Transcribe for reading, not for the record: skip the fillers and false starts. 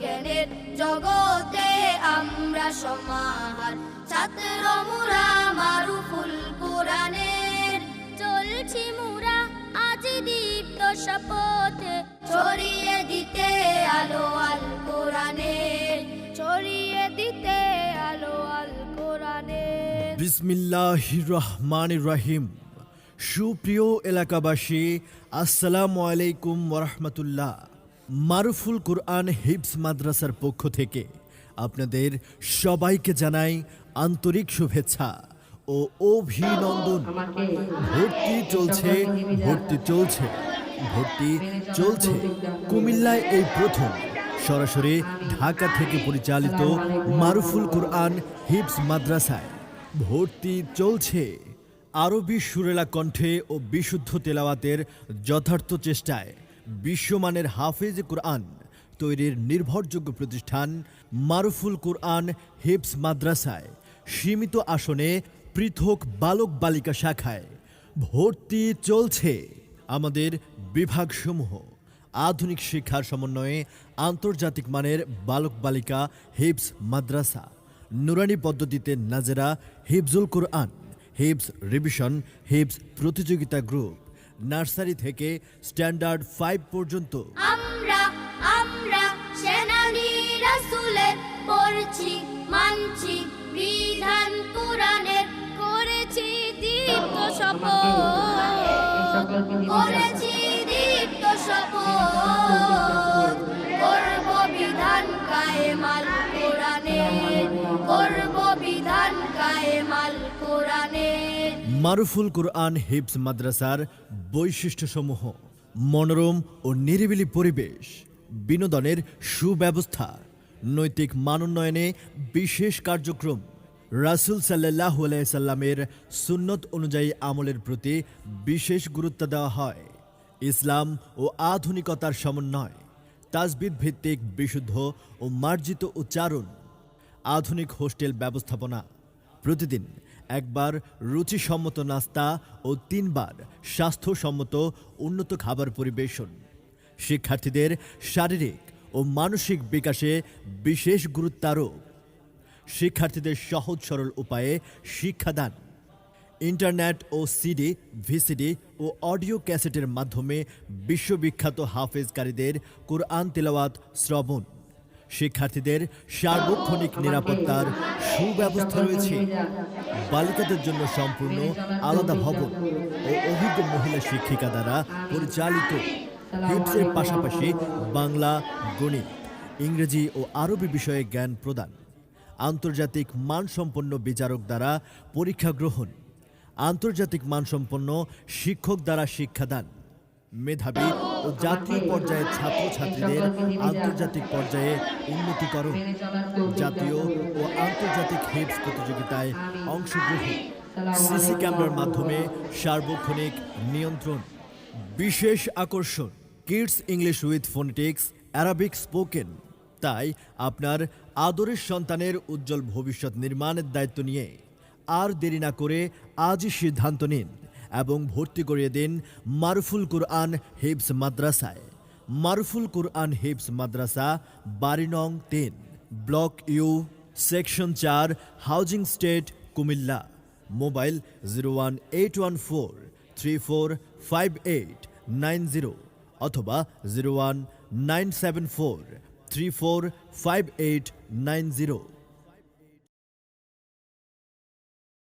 জ্ঞানের জগতে আমরা সমাহার, ছাত্র মুরা মারুফুল কোরআনের। চলছি মুরা আজ দীপ্ত শপথে, ছড়িয়ে দিতে আলো আল কোরআনের, ছড়িয়ে দিতে আলো আল কোরআনের। বিসমিল্লাহির রহমানির রহিম। সুপ্রিয় এলাকাবাসী, আসসালামু আলাইকুম ওয়ারাহমাতুল্লাহ। মারুফুল কোরআন হিফজ মাদ্রাসার পক্ষ থেকে আপনাদের সবাইকে জানাই আন্তরিক শুভেচ্ছা ও অভিনন্দন। ভর্তি চলছে, ভর্তি চলছে, ভর্তি চলছে। কুমিল্লায় এই প্রথম সরাসরি ঢাকা থেকে পরিচালিত মারুফুল কোরআন হিফজ মাদ্রাসায় ভর্তি চলছে। আরবি সুরেলা কণ্ঠে ও বিশুদ্ধ তেলাওয়াতের যথার্থ চেষ্টায় বিশ্বমানের হাফেজ কোরআন তৈরির নির্ভরযোগ্য প্রতিষ্ঠান মারুফুল কোরআন হিফজ মাদ্রাসায় সীমিত আসনে পৃথক বালক বালিকা শাখায় ভর্তি চলছে। আমাদের বিভাগসমূহ: আধুনিক শিক্ষার সমন্বয়ে আন্তর্জাতিক মানের বালক বালিকা হিফজ মাদ্রাসা, নুরানি পদ্ধতিতে নাজেরা হিফজুল কোরআন, হিফজ রিভিশন, হিফজ প্রতিযোগিতা গ্রুপ, নার্সারি থেকে স্ট্যান্ডার্ড 5 পর্যন্ত। আমরা আমরা সেনানি রাসূলের, পড়ছি মানছি বিধান কোরআনের, করেছি দীপ্ত শপথ, করেছি দীপ্ত শপথ, করব বিধান কায়েমাল কোরআনের, করব বিধান কায়েমাল কোরআনের। মারুফুল কোরআন হিফজ মাদ্রাসার বৈশিষ্ট্যসমূহ: মনোরম ও নিরিবিলি পরিবেশ, বিনোদনের সুব্যবস্থা, নৈতিক মানোন্নয়নে বিশেষ কার্যক্রম, রাসূল সাল্লাল্লাহু আলাইহি সাল্লামের সুন্নত অনুযায়ী আমলের প্রতি বিশেষ গুরুত্ব দেওয়া হয়, ইসলাম ও আধুনিকতার সমন্বয়, তাজবিদ ভিত্তিক বিশুদ্ধ ও মার্জিত উচ্চারণ, আধুনিক হোস্টেল ব্যবস্থাপনা, প্রতিদিন একবার রুচিসম্মত নাস্তা ও 3 বার স্বাস্থ্যসম্মত উন্নত খাবার পরিবেশন, শিক্ষার্থীদের শারীরিক ও মানসিক বিকাশে বিশেষ গুরুত্বারোপ, শিক্ষার্থীদের সহজ সরল উপায়ে শিক্ষাদান, ইন্টারনেট ও সিডি, ভিসিডি ও অডিও ক্যাসেটের মাধ্যমে বিশ্ববিখ্যাত হাফেজকারীদের কোরআন তেলাওয়াত শ্রবণ, শিক্ষার্থীদের সার্বক্ষণিক নিরাপত্তার সুব্যবস্থা রয়েছে, বালিকাদের জন্য সম্পূর্ণ আলাদা ভবন ও অভিজ্ঞ মহিলা শিক্ষিকা দ্বারা পরিচালিত। হিফজের পাশাপাশি বাংলা, গণিত, ইংরেজি ও আরবি বিষয়ে জ্ঞান প্রদান, আন্তর্জাতিক মানসম্পন্ন বিচারক দ্বারা পরীক্ষা গ্রহণ, আন্তর্জাতিক মানসম্পন্ন শিক্ষক দ্বারা শিক্ষাদান, মেধাবী ও জাতীয় পর্যায়ের ছাত্রছাত্রীদের আন্তর্জাতিক পর্যায়ে উন্নতিকরণ, জাতীয় ও আন্তর্জাতিক হিফজ প্রতিযোগিতায় অংশগ্রহণ, সিসি ক্যামেরার মাধ্যমে সার্বক্ষণিক নিয়ন্ত্রণ। বিশেষ আকর্ষণ: kids English with phonetics, Arabic spoken. তাই আপনার আদরের সন্তানের উজ্জ্বল ভবিষ্যৎ নির্মাণের দায়িত্ব নিয়ে আর দেরি না করে আজই সিদ্ধান্ত নিন এবং ভর্তি করিয়ে দিন মারুফুল কোরআন হিফজ মাদ্রাসায়। মারুফুল কোরআন হিফজ মাদ্রাসা, বাড়ি নং 3, block U, section 4, housing estate, Comilla. Mobile 01814345890 অথবা 01974345890।